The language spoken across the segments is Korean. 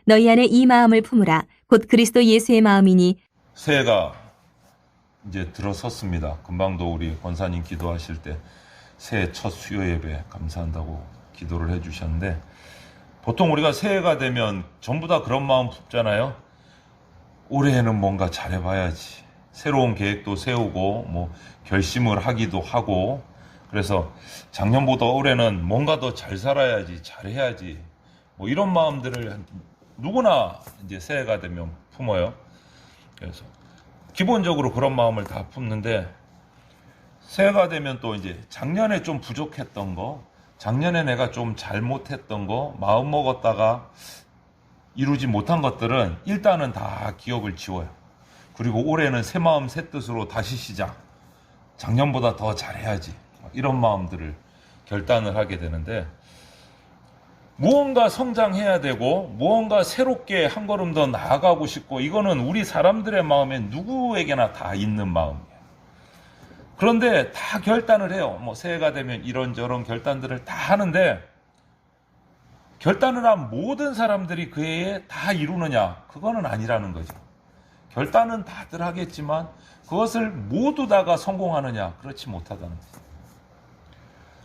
너희 안에 이 마음을 품으라. 곧 그리스도 예수의 마음이니 새해가 이제 들어섰습니다. 금방도 우리 권사님 기도하실 때 새해 첫 수요 예배 감사한다고 기도를 해주셨는데, 보통 우리가 새해가 되면 전부 다 그런 마음 품잖아요. 올해에는 뭔가 잘해봐야지. 새로운 계획도 세우고 뭐 결심을 하기도 하고, 그래서 작년보다 올해는 뭔가 더 잘 살아야지, 잘해야지, 뭐 이런 마음들을 누구나 이제 새해가 되면 품어요. 그래서 기본적으로 그런 마음을 다 품는데, 새해가 되면 또 이제 작년에 좀 부족했던 거, 작년에 내가 좀 잘못했던 거, 마음 먹었다가 이루지 못한 것들은 일단은 다 기억을 지워요. 그리고 올해는 새 마음 새 뜻으로 다시 시작, 작년보다 더 잘해야지, 이런 마음들을 결단을 하게 되는데, 무언가 성장해야 되고 무언가 새롭게 한 걸음 더 나아가고 싶고, 이거는 우리 사람들의 마음에 누구에게나 다 있는 마음이에요. 그런데 다 결단을 해요. 뭐 새해가 되면 이런저런 결단들을 다 하는데, 결단을 한 모든 사람들이 그 해에 다 이루느냐? 그거는 아니라는 거죠. 결단은 다들 하겠지만 그것을 모두 다가 성공하느냐? 그렇지 못하다는 거죠.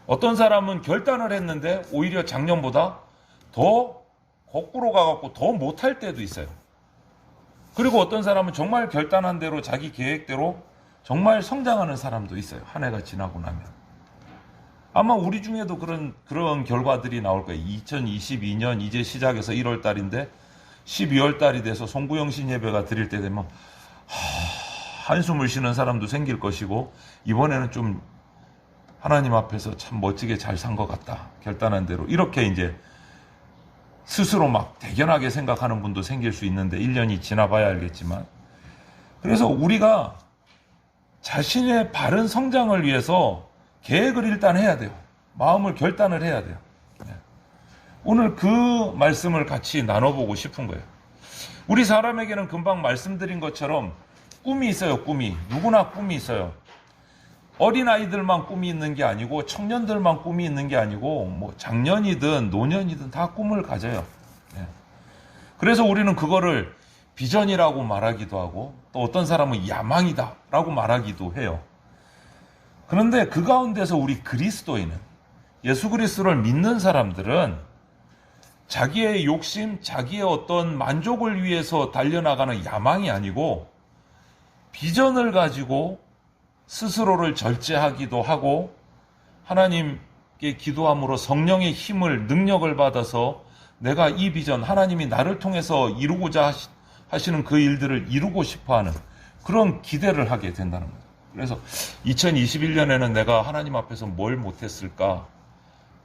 어떤 사람은 결단을 했는데 오히려 작년보다 더 거꾸로 가갖고 더 못할 때도 있어요. 그리고 어떤 사람은 정말 결단한 대로 자기 계획대로 정말 성장하는 사람도 있어요. 한 해가 지나고 나면. 아마 우리 중에도 그런 결과들이 나올 거예요. 2022년 이제 시작해서 1월 달인데 12월 달이 돼서 송구영신 예배가 드릴 때 되면 한숨을 쉬는 사람도 생길 것이고, 이번에는 좀 하나님 앞에서 참 멋지게 잘 산 것 같다, 결단한 대로, 이렇게 이제 스스로 막 대견하게 생각하는 분도 생길 수 있는데, 1년이 지나봐야 알겠지만, 그래서 우리가 자신의 바른 성장을 위해서 계획을 일단 해야 돼요. 마음을 결단을 해야 돼요. 오늘 그 말씀을 같이 나눠보고 싶은 거예요. 우리 사람에게는 금방 말씀드린 것처럼 꿈이 있어요. 꿈이. 누구나 꿈이 있어요. 어린아이들만 꿈이 있는 게 아니고, 청년들만 꿈이 있는 게 아니고, 뭐 장년이든 노년이든 다 꿈을 가져요. 그래서 우리는 그거를 비전이라고 말하기도 하고, 또 어떤 사람은 야망이다 라고 말하기도 해요. 그런데 그 가운데서 우리 그리스도인은, 예수 그리스도를 믿는 사람들은 자기의 욕심, 자기의 어떤 만족을 위해서 달려나가는 야망이 아니고, 비전을 가지고 스스로를 절제하기도 하고, 하나님께 기도함으로 성령의 힘을, 능력을 받아서 내가 이 비전, 하나님이 나를 통해서 이루고자 하시는 그 일들을 이루고 싶어하는 그런 기대를 하게 된다는 거예요. 그래서 2021년에는 내가 하나님 앞에서 뭘 못했을까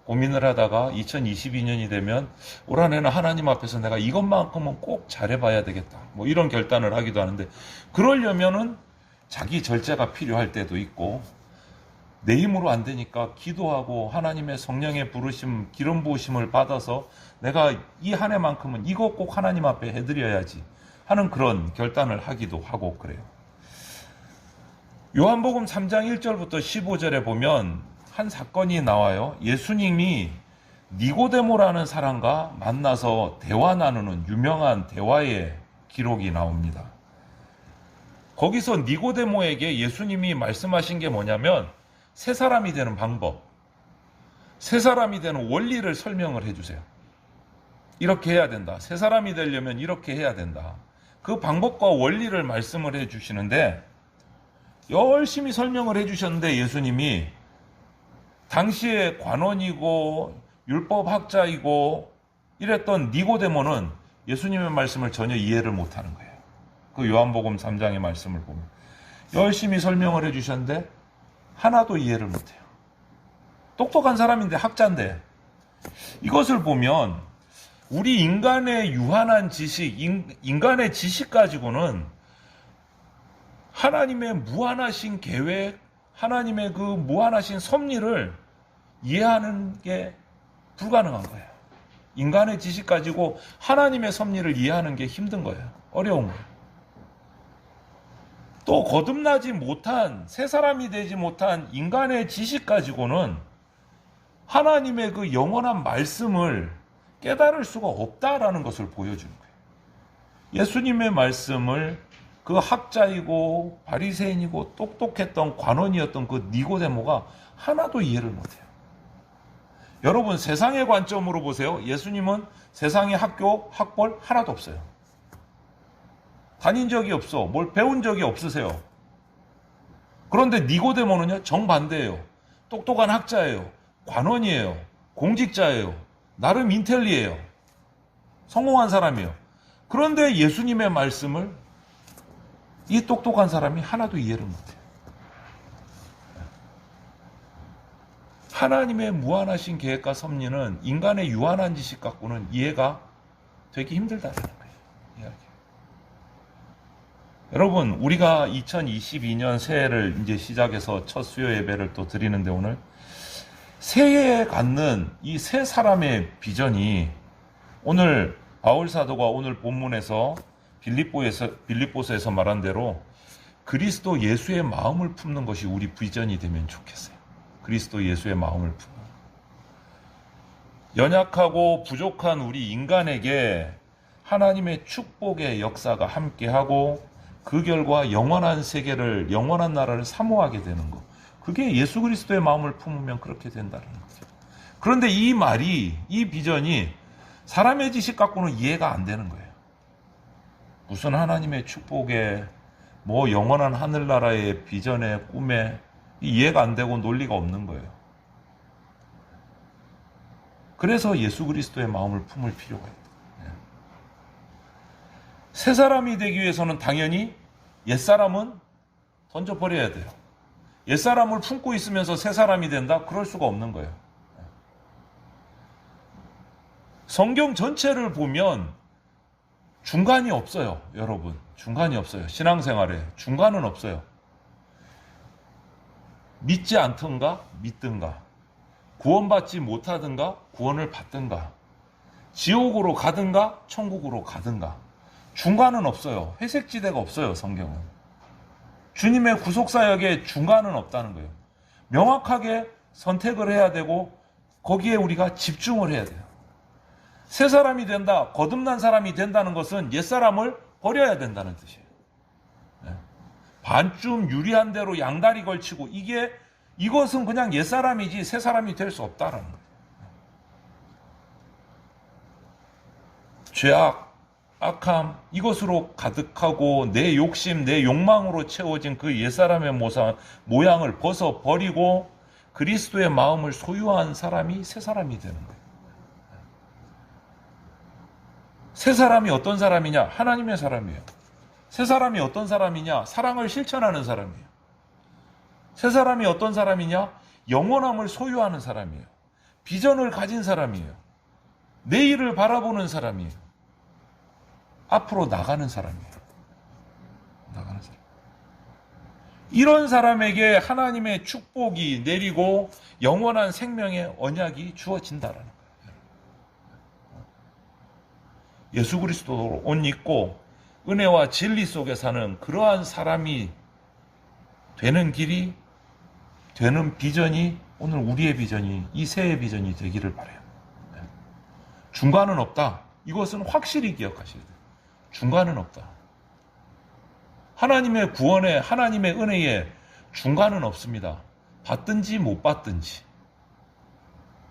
고민을 하다가 2022년이 되면 올 한해는 하나님 앞에서 내가 이것만큼은 꼭 잘해봐야 되겠다, 뭐 이런 결단을 하기도 하는데, 그러려면은 자기 절제가 필요할 때도 있고, 내 힘으로 안 되니까 기도하고 하나님의 성령의 부르심, 기름 부으심을 받아서 내가 이 한 해만큼은 이거 꼭 하나님 앞에 해드려야지 하는 그런 결단을 하기도 하고 그래요. 요한복음 3장 1절부터 15절에 보면 한 사건이 나와요. 예수님이 니고데모라는 사람과 만나서 대화 나누는 유명한 대화의 기록이 나옵니다. 거기서 니고데모에게 예수님이 말씀하신 게 뭐냐면, 새 사람이 되는 방법, 새 사람이 되는 원리를 설명을 해주세요. 이렇게 해야 된다. 새 사람이 되려면 이렇게 해야 된다. 그 방법과 원리를 말씀을 해주시는데, 열심히 설명을 해주셨는데, 예수님이 당시에 관원이고 율법학자이고 이랬던 니고데모는 예수님의 말씀을 전혀 이해를 못하는 거예요. 그 요한복음 3장의 말씀을 보면 열심히 설명을 해주셨는데 하나도 이해를 못해요. 똑똑한 사람인데, 학자인데. 이것을 보면 우리 인간의 유한한 지식, 인간의 지식 가지고는 하나님의 무한하신 계획, 하나님의 그 무한하신 섭리를 이해하는 게 불가능한 거예요. 인간의 지식 가지고 하나님의 섭리를 이해하는 게 힘든 거예요. 어려운 거예요. 또 거듭나지 못한, 새 사람이 되지 못한 인간의 지식 가지고는 하나님의 그 영원한 말씀을 깨달을 수가 없다라는 것을 보여주는 거예요. 예수님의 말씀을 그 학자이고 바리새인이고 똑똑했던 관원이었던 그 니고데모가 하나도 이해를 못해요. 여러분, 세상의 관점으로 보세요. 예수님은 세상의 학교, 학벌 하나도 없어요. 다닌 적이 없어. 뭘 배운 적이 없으세요. 그런데 니고데모는요, 정반대예요. 똑똑한 학자예요. 관원이에요. 공직자예요. 나름 인텔리예요. 성공한 사람이에요. 그런데 예수님의 말씀을 이 똑똑한 사람이 하나도 이해를 못해요. 하나님의 무한하신 계획과 섭리는 인간의 유한한 지식 갖고는 이해가 되기 힘들다는 거예요. 여러분, 우리가 2022년 새해를 이제 시작해서 첫 수요 예배를 또 드리는데, 오늘 새해에 갖는 이 세 사람의 비전이, 오늘 바울 사도가 오늘 본문에서 빌립보서에서 말한 대로 그리스도 예수의 마음을 품는 것이 우리 비전이 되면 좋겠어요. 그리스도 예수의 마음을 품는. 연약하고 부족한 우리 인간에게 하나님의 축복의 역사가 함께하고 그 결과 영원한 세계를, 영원한 나라를 사모하게 되는 것. 그게 예수 그리스도의 마음을 품으면 그렇게 된다는 거죠. 그런데 이 말이, 이 비전이 사람의 지식 갖고는 이해가 안 되는 거예요. 무슨 하나님의 축복에, 뭐 영원한 하늘나라의 비전에, 꿈에 이해가 안 되고 논리가 없는 거예요. 그래서 예수 그리스도의 마음을 품을 필요가 있다. 새 사람이 되기 위해서는 당연히 옛사람은 던져버려야 돼요. 옛사람을 품고 있으면서 새 사람이 된다? 그럴 수가 없는 거예요. 성경 전체를 보면 중간이 없어요, 여러분. 중간이 없어요. 신앙생활에 중간은 없어요. 믿지 않든가 믿든가, 구원받지 못하든가 구원을 받든가, 지옥으로 가든가 천국으로 가든가, 중간은 없어요. 회색지대가 없어요, 성경은. 주님의 구속사역에 중간은 없다는 거예요. 명확하게 선택을 해야 되고 거기에 우리가 집중을 해야 돼요. 새 사람이 된다, 거듭난 사람이 된다는 것은 옛사람을 버려야 된다는 뜻이에요. 반쯤 유리한 대로 양다리 걸치고 이것은 그냥 옛사람이지 새 사람이 될 수 없다라는 거예요. 죄악, 악함, 이것으로 가득하고 내 욕심, 내 욕망으로 채워진 그 옛사람의 모양을 벗어버리고 그리스도의 마음을 소유한 사람이 새 사람이 되는 거예요. 새 사람이 어떤 사람이냐? 하나님의 사람이에요. 새 사람이 어떤 사람이냐? 사랑을 실천하는 사람이에요. 새 사람이 어떤 사람이냐? 영원함을 소유하는 사람이에요. 비전을 가진 사람이에요. 내일을 바라보는 사람이에요. 앞으로 나가는 사람이에요. 나가는 사람. 이런 사람에게 하나님의 축복이 내리고 영원한 생명의 언약이 주어진다라는 거예요. 예수 그리스도로 옷 입고 은혜와 진리 속에 사는 그러한 사람이 되는 길이, 되는 비전이 오늘 우리의 비전이, 이 새해 비전이 되기를 바라요. 중간은 없다. 이것은 확실히 기억하셔야 돼요. 중간은 없다. 하나님의 구원에, 하나님의 은혜에 중간은 없습니다. 받든지 못 받든지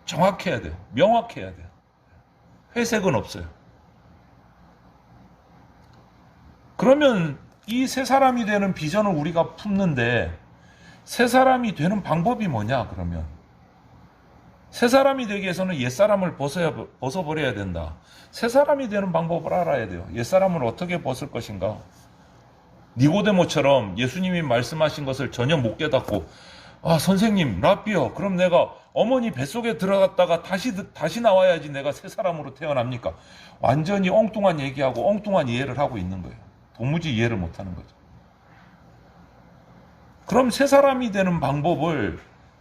정확해야 돼요. 명확해야 돼요. 회색은 없어요. 그러면 이 새 사람이 되는 비전을 우리가 품는데 새 사람이 되는 방법이 뭐냐? 그러면 새 사람이 되기 위해서는 옛사람을 벗어버려야 된다. 새 사람이 되는 방법을 알아야 돼요. 옛사람을 어떻게 벗을 것인가? 니고데모처럼 예수님이 말씀하신 것을 전혀 못 깨닫고, 아, 선생님, 라비요, 그럼 내가 어머니 뱃속에 들어갔다가 다시 나와야지 내가 새 사람으로 태어납니까? 완전히 엉뚱한 얘기하고 엉뚱한 이해를 하고 있는 거예요. 도무지 이해를 못하는 거죠. 그럼 새 사람이 되는 방법을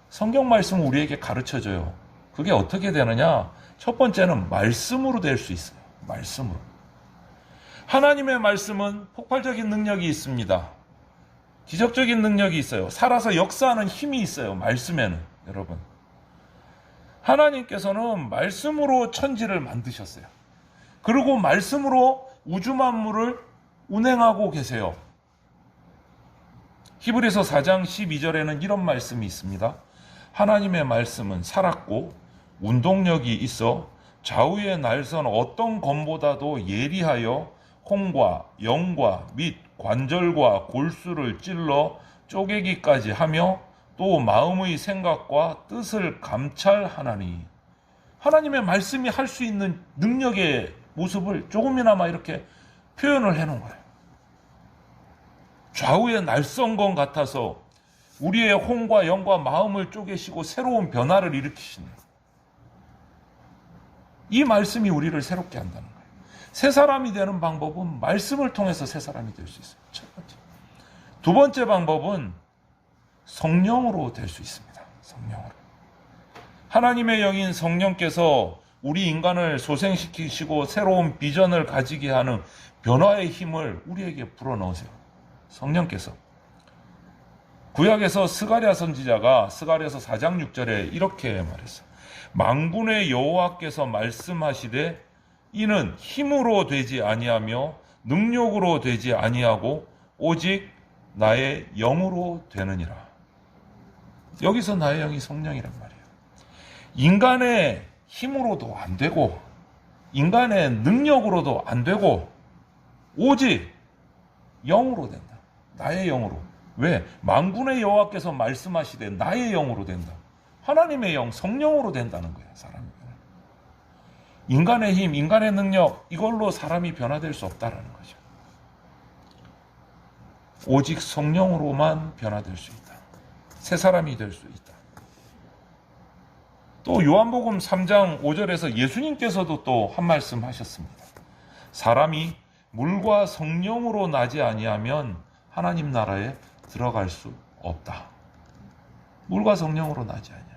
성경 말씀은 우리에게 가르쳐줘요. 그게 어떻게 되느냐? 첫 번째는 말씀으로 될 수 있어요. 말씀으로. 하나님의 말씀은 폭발적인 능력이 있습니다. 기적적인 능력이 있어요. 살아서 역사하는 힘이 있어요. 말씀에는. 여러분, 하나님께서는 말씀으로 천지를 만드셨어요. 그리고 말씀으로 우주 만물을 운행하고 계세요. 히브리서 4장 12절에는 이런 말씀이 있습니다. 하나님의 말씀은 살았고 운동력이 있어 좌우의 날선 어떤 검보다도 예리하여 홍과 영과 및 관절과 골수를 찔러 쪼개기까지 하며 또 마음의 생각과 뜻을 감찰하나니. 하나님의 말씀이 할 수 있는 능력의 모습을 조금이나마 이렇게 표현을 해놓은 거예요. 좌우의 날선검 같아서 우리의 홍과 영과 마음을 쪼개시고 새로운 변화를 일으키시는, 이 말씀이 우리를 새롭게 한다는 거예요. 새 사람이 되는 방법은 말씀을 통해서 새 사람이 될 수 있어요. 첫 번째. 두 번째 방법은 성령으로 될 수 있습니다. 성령으로. 하나님의 영인 성령께서 우리 인간을 소생시키시고 새로운 비전을 가지게 하는 변화의 힘을 우리에게 불어넣으세요. 성령께서. 구약에서 스가랴 선지자가 스가랴서 4장 6절에 이렇게 말했어요. 만군의 여호와께서 말씀하시되 이는 힘으로 되지 아니하며 능력으로 되지 아니하고 오직 나의 영으로 되느니라. 여기서 나의 영이 성령이란 말이에요. 인간의 힘으로도 안 되고 인간의 능력으로도 안 되고 오직 영으로 된다. 나의 영으로. 왜? 만군의 여호와께서 말씀하시되 나의 영으로 된다. 하나님의 영, 성령으로 된다는 거예요. 사람이. 인간의 힘, 인간의 능력, 이걸로 사람이 변화될 수 없다라는 거죠. 오직 성령으로만 변화될 수 있다. 새 사람이 될 수 있다. 또 요한복음 3장 5절에서 예수님께서도 또 한 말씀 하셨습니다. 사람이 물과 성령으로 나지 아니하면 하나님 나라에 들어갈 수 없다. 물과 성령으로 나지 아니하면.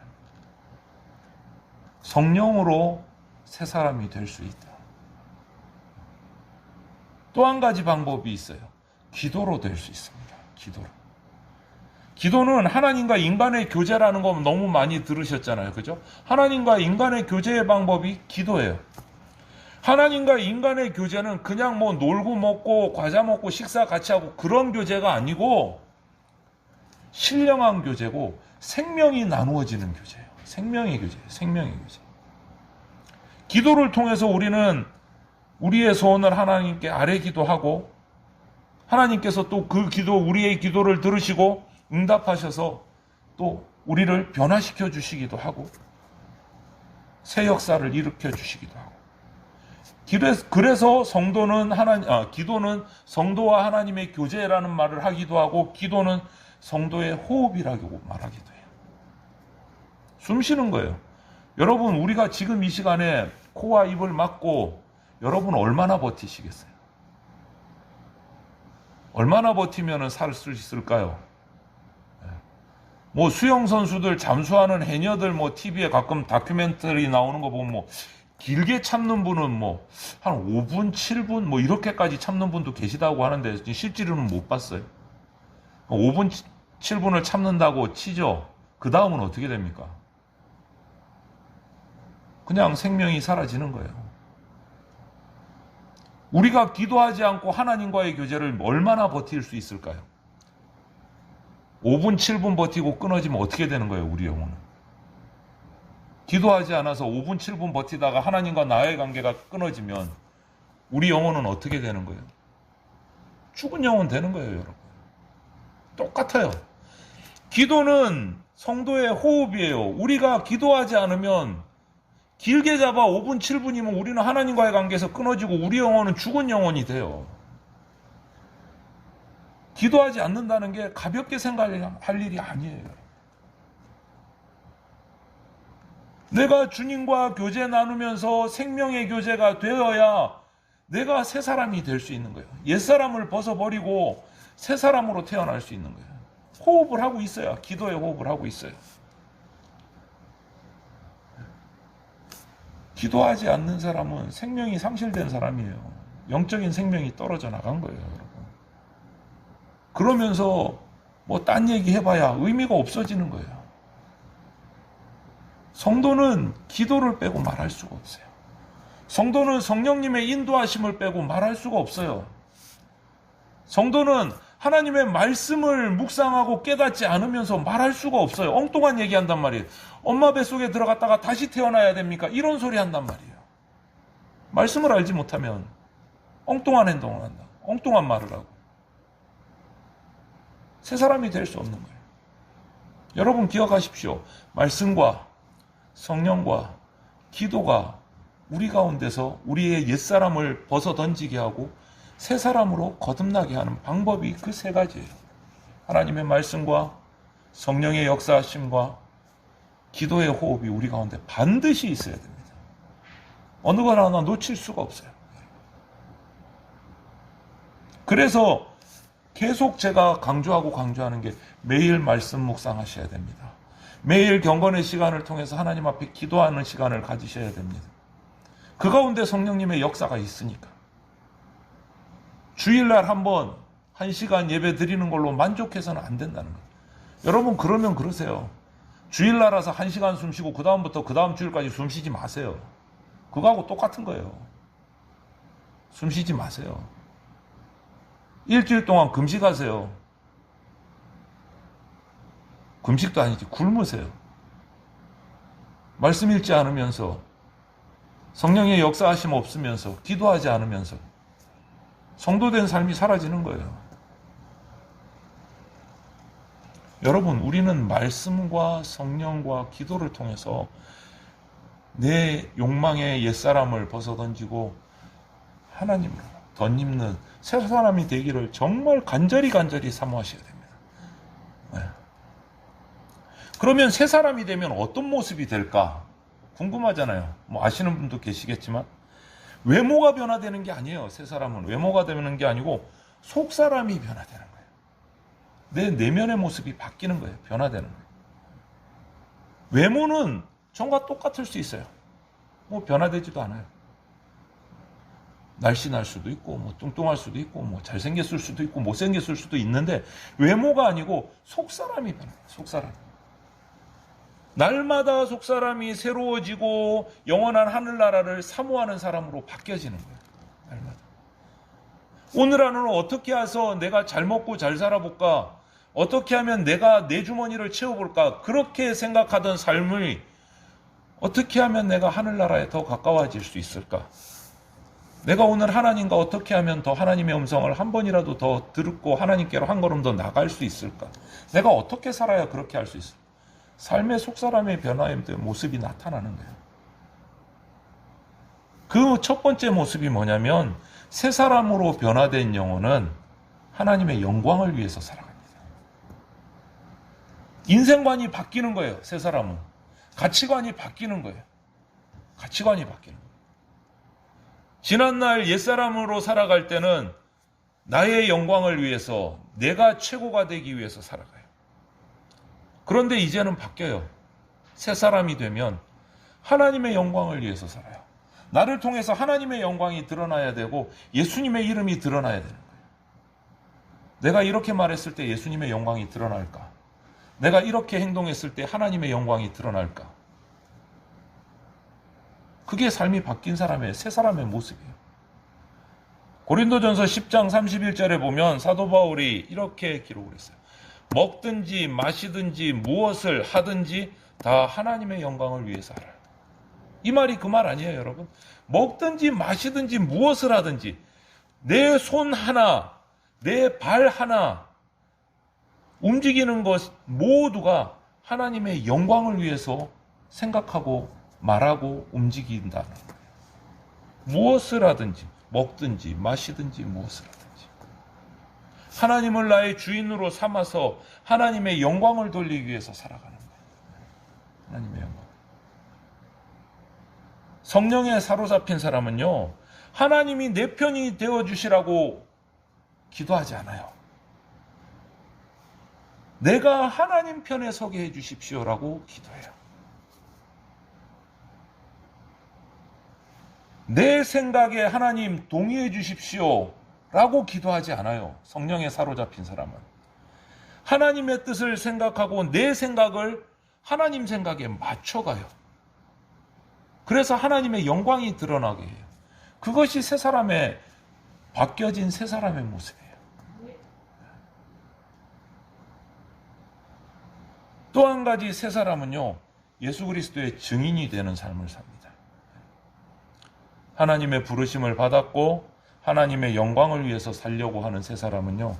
성령으로 새 사람이 될 수 있다. 또 한 가지 방법이 있어요. 기도로 될 수 있습니다. 기도로. 기도는 하나님과 인간의 교제라는 거 너무 많이 들으셨잖아요. 그죠? 하나님과 인간의 교제의 방법이 기도예요. 하나님과 인간의 교제는 그냥 뭐 놀고 먹고 과자 먹고 식사 같이 하고 그런 교제가 아니고 신령한 교제고 생명이 나누어지는 교제예요. 생명의 교제예요. 생명의 교제. 기도를 통해서 우리는 우리의 소원을 하나님께 아뢰기도 하고 하나님께서 또 그 기도, 우리의 기도를 들으시고 응답하셔서 또 우리를 변화시켜 주시기도 하고 새 역사를 일으켜 주시기도 하고. 그래서 기도는 성도와 하나님의 교제라는 말을 하기도 하고 기도는 성도의 호흡이라고 말하기도 해요. 숨 쉬는 거예요. 여러분, 우리가 지금 이 시간에 코와 입을 막고 여러분 얼마나 버티시겠어요? 얼마나 버티면 살 수 있을까요? 뭐 수영선수들, 잠수하는 해녀들 뭐 TV에 가끔 다큐멘터리 나오는 거 보면 뭐 길게 참는 분은 뭐 한 5분, 7분 뭐 이렇게까지 참는 분도 계시다고 하는데 실제로는 못 봤어요. 5분, 7분을 참는다고 치죠. 그 다음은 어떻게 됩니까? 그냥 생명이 사라지는 거예요. 우리가 기도하지 않고 하나님과의 교제를 얼마나 버틸 수 있을까요? 5분, 7분 버티고 끊어지면 어떻게 되는 거예요, 우리 영혼은? 기도하지 않아서 5분, 7분 버티다가 하나님과 나의 관계가 끊어지면 우리 영혼은 어떻게 되는 거예요? 죽은 영혼 되는 거예요, 여러분. 똑같아요. 기도는 성도의 호흡이에요. 우리가 기도하지 않으면 길게 잡아 5분, 7분이면 우리는 하나님과의 관계에서 끊어지고 우리 영혼은 죽은 영혼이 돼요. 기도하지 않는다는 게 가볍게 생각할 일이 아니에요. 내가 주님과 교제 나누면서 생명의 교제가 되어야 내가 새 사람이 될 수 있는 거예요. 옛사람을 벗어버리고 새 사람으로 태어날 수 있는 거예요. 호흡을 하고 있어야, 기도에 호흡을 하고 있어요. 기도하지 않는 사람은 생명이 상실된 사람이에요. 영적인 생명이 떨어져 나간 거예요, 여러분. 그러면서 뭐 딴 얘기 해봐야 의미가 없어지는 거예요. 성도는 기도를 빼고 말할 수가 없어요. 성도는 성령님의 인도하심을 빼고 말할 수가 없어요. 성도는 하나님의 말씀을 묵상하고 깨닫지 않으면서 말할 수가 없어요. 엉뚱한 얘기한단 말이에요. 엄마 뱃속에 들어갔다가 다시 태어나야 됩니까? 이런 소리 한단 말이에요. 말씀을 알지 못하면 엉뚱한 행동을 한다. 엉뚱한 말을 하고. 새 사람이 될 수 없는 거예요. 여러분 기억하십시오. 말씀과 성령과 기도가 우리 가운데서 우리의 옛사람을 벗어던지게 하고 새 사람으로 거듭나게 하는 방법이 그 세 가지예요. 하나님의 말씀과 성령의 역사하심과 기도의 호흡이 우리 가운데 반드시 있어야 됩니다. 어느 걸 하나 놓칠 수가 없어요. 그래서 계속 제가 강조하는 게 매일 말씀 묵상하셔야 됩니다. 매일 경건의 시간을 통해서 하나님 앞에 기도하는 시간을 가지셔야 됩니다. 그 가운데 성령님의 역사가 있으니까. 주일날 한번 1시간 예배 드리는 걸로 만족해서는 안 된다는 거예요. 여러분 그러면 그러세요. 주일날 와서 1시간 숨 쉬고 그 다음부터 그 다음 주일까지 숨 쉬지 마세요. 그거하고 똑같은 거예요. 숨 쉬지 마세요. 일주일 동안 금식하세요. 금식도 아니지 굶으세요. 말씀 읽지 않으면서 성령의 역사하심 없으면서 기도하지 않으면서 성도된 삶이 사라지는 거예요. 여러분 우리는 말씀과 성령과 기도를 통해서 내 욕망의 옛사람을 벗어던지고 하나님으로 덧입는 새 사람이 되기를 정말 간절히 사모하셔야 됩니다. 네. 그러면 새 사람이 되면 어떤 모습이 될까? 궁금하잖아요. 뭐 아시는 분도 계시겠지만 외모가 변화되는 게 아니에요. 새 사람은 외모가 되는 게 아니고 속 사람이 변화되는 거예요. 내 내면의 모습이 바뀌는 거예요. 변화되는 거예요. 외모는 전과 똑같을 수 있어요. 뭐 변화되지도 않아요. 날씬할 수도 있고 뭐 뚱뚱할 수도 있고 뭐 잘생겼을 수도 있고 못생겼을 수도 있는데 외모가 아니고 속 사람이 변해요. 속 사람. 날마다 속 사람이 새로워지고 영원한 하늘나라를 사모하는 사람으로 바뀌어지는 거예요. 날마다. 오늘 하루는 어떻게 해서 내가 잘 먹고 잘 살아볼까? 어떻게 하면 내가 내 주머니를 채워볼까? 그렇게 생각하던 삶을 어떻게 하면 내가 하늘나라에 더 가까워질 수 있을까? 내가 오늘 하나님과 어떻게 하면 더 하나님의 음성을 한 번이라도 더 듣고 하나님께로 한 걸음 더 나갈 수 있을까? 내가 어떻게 살아야 그렇게 할 수 있을까? 삶의 속사람의 변화의 모습이 나타나는 거예요. 그 첫 번째 모습이 뭐냐면 새 사람으로 변화된 영혼은 하나님의 영광을 위해서 살아갑니다. 인생관이 바뀌는 거예요. 새 사람은. 가치관이 바뀌는 거예요. 가치관이 바뀌는 거예요. 지난날 옛사람으로 살아갈 때는 나의 영광을 위해서 내가 최고가 되기 위해서 살아가요. 그런데 이제는 바뀌어요. 새 사람이 되면 하나님의 영광을 위해서 살아요. 나를 통해서 하나님의 영광이 드러나야 되고 예수님의 이름이 드러나야 되는 거예요. 내가 이렇게 말했을 때 예수님의 영광이 드러날까? 내가 이렇게 행동했을 때 하나님의 영광이 드러날까? 그게 삶이 바뀐 사람의 새 사람의 모습이에요. 고린도전서 10장 31절에 보면 사도 바울이 이렇게 기록을 했어요. 먹든지 마시든지 무엇을 하든지 다 하나님의 영광을 위해서 하라. 이 말이 그 말 아니에요, 여러분? 먹든지 마시든지 무엇을 하든지 내 손 하나, 내 발 하나 움직이는 것 모두가 하나님의 영광을 위해서 생각하고 말하고 움직인다는 거예요. 무엇을 하든지 먹든지 마시든지 무엇을 하든지 하나님을 나의 주인으로 삼아서 하나님의 영광을 돌리기 위해서 살아가는 거예요. 하나님의 영광. 성령에 사로잡힌 사람은요, 하나님이 내 편이 되어주시라고 기도하지 않아요. 내가 하나님 편에 서게 해주십시오라고 기도해요. 내 생각에 하나님 동의해 주십시오 라고 기도하지 않아요. 성령에 사로잡힌 사람은. 하나님의 뜻을 생각하고 내 생각을 하나님 생각에 맞춰가요. 그래서 하나님의 영광이 드러나게 해요. 그것이 새 사람의 바뀌어진 새 사람의 모습이에요. 또 한 가지 새 사람은요, 예수 그리스도의 증인이 되는 삶을 삽니다. 하나님의 부르심을 받았고 하나님의 영광을 위해서 살려고 하는 새 사람은요,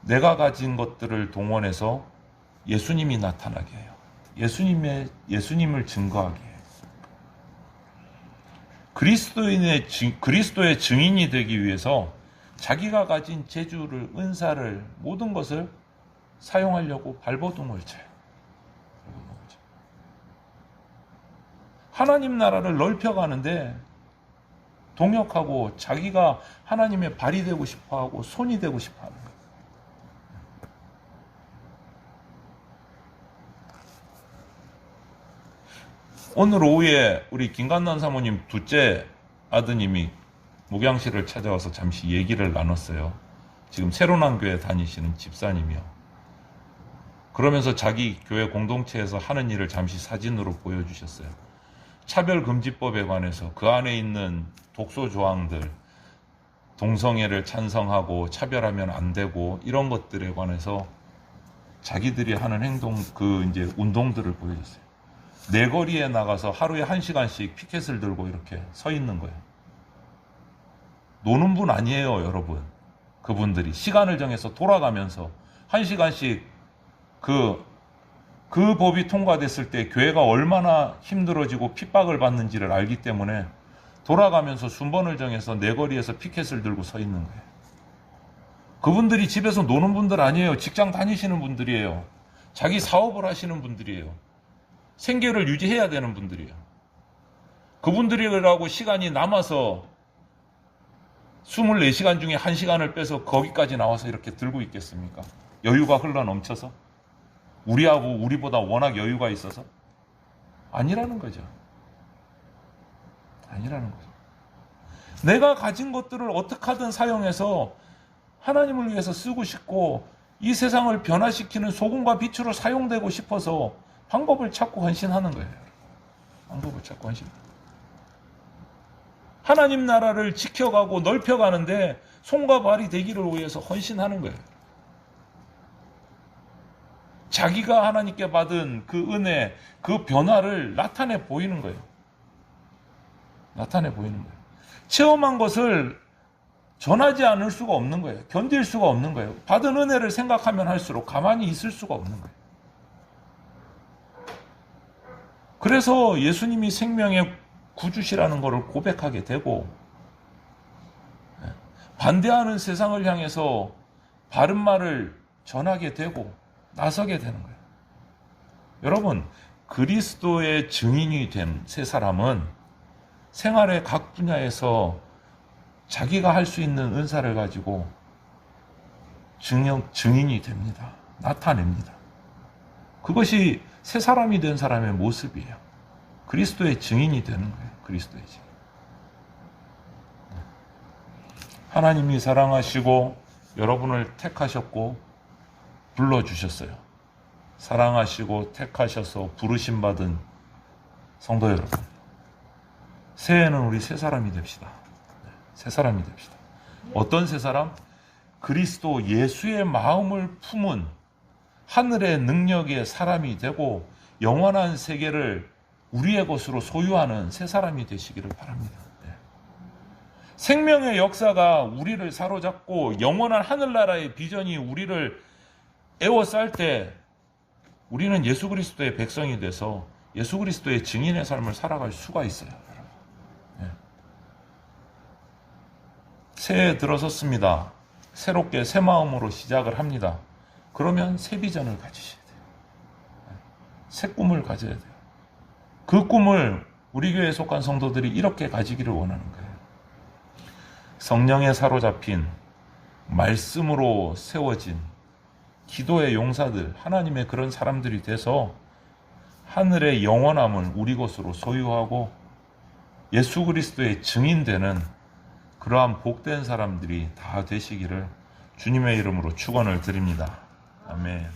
내가 가진 것들을 동원해서 예수님이 나타나게 해요. 예수님을 증거하게 해요. 그리스도의 증인이 되기 위해서 자기가 가진 재주를, 은사를, 모든 것을 사용하려고 발버둥을 쳐요. 하나님 나라를 넓혀가는데 동역하고 자기가 하나님의 발이 되고 싶어하고 손이 되고 싶어하는 거예요. 오늘 오후에 우리 김간난 사모님 둘째 아드님이 목양실을 찾아와서 잠시 얘기를 나눴어요. 지금 새로남교회 다니시는 집사님이요. 그러면서 자기 교회 공동체에서 하는 일을 잠시 사진으로 보여주셨어요. 차별금지법에 관해서 그 안에 있는 독소 조항들, 동성애를 찬성하고 차별하면 안 되고 이런 것들에 관해서 자기들이 하는 행동, 이제 운동들을 보여줬어요. 내거리에 나가서 하루에 1시간씩 피켓을 들고 이렇게 서 있는 거예요. 노는 분 아니에요, 여러분. 그분들이 시간을 정해서 돌아가면서 1시간씩 그 법이 통과됐을 때 교회가 얼마나 힘들어지고 핍박을 받는지를 알기 때문에 돌아가면서 순번을 정해서 내거리에서 피켓을 들고 서 있는 거예요. 그분들이 집에서 노는 분들 아니에요. 직장 다니시는 분들이에요. 자기 사업을 하시는 분들이에요. 생계를 유지해야 되는 분들이에요. 그분들이라고 시간이 남아서 24시간 중에 1시간을 빼서 거기까지 나와서 이렇게 들고 있겠습니까? 여유가 흘러 넘쳐서? 우리보다 워낙 여유가 있어서? 아니라는 거죠. 아니라는 거죠. 내가 가진 것들을 어떻게 하든 사용해서 하나님을 위해서 쓰고 싶고 이 세상을 변화시키는 소금과 빛으로 사용되고 싶어서 방법을 찾고 헌신하는 거예요. 방법을 찾고 헌신하는 거예요. 하나님 나라를 지켜가고 넓혀가는데 손과 발이 되기를 위해서 헌신하는 거예요. 자기가 하나님께 받은 그 은혜, 그 변화를 나타내 보이는 거예요. 나타내 보이는 거예요. 체험한 것을 전하지 않을 수가 없는 거예요. 견딜 수가 없는 거예요. 받은 은혜를 생각하면 할수록 가만히 있을 수가 없는 거예요. 그래서 예수님이 생명의 구주시라는 것을 고백하게 되고 반대하는 세상을 향해서 바른 말을 전하게 되고 나서게 되는 거예요. 여러분, 그리스도의 증인이 된 새 사람은 생활의 각 분야에서 자기가 할 수 있는 은사를 가지고 증인이 됩니다. 나타냅니다. 그것이 새 사람이 된 사람의 모습이에요. 그리스도의 증인이 되는 거예요. 그리스도의 증인. 하나님이 사랑하시고 여러분을 택하셨고 불러주셨어요. 사랑하시고 택하셔서 부르심받은 성도 여러분, 새해에는 우리 새 사람이 됩시다. 새 사람이 됩시다. 어떤 새 사람? 그리스도 예수의 마음을 품은 하늘의 능력의 사람이 되고 영원한 세계를 우리의 것으로 소유하는 새 사람이 되시기를 바랍니다. 생명의 역사가 우리를 사로잡고 영원한 하늘나라의 비전이 우리를 에워쌀 때 우리는 예수 그리스도의 백성이 돼서 예수 그리스도의 증인의 삶을 살아갈 수가 있어요. 새해 들어섰습니다. 새롭게 새 마음으로 시작을 합니다. 그러면 새 비전을 가지셔야 돼요. 새 꿈을 가져야 돼요. 그 꿈을 우리 교회에 속한 성도들이 이렇게 가지기를 원하는 거예요. 성령에 사로잡힌 말씀으로 세워진 기도의 용사들, 하나님의 그런 사람들이 돼서 하늘의 영원함을 우리 것으로 소유하고 예수 그리스도의 증인되는 그러한 복된 사람들이 다 되시기를 주님의 이름으로 축원을 드립니다. 아멘.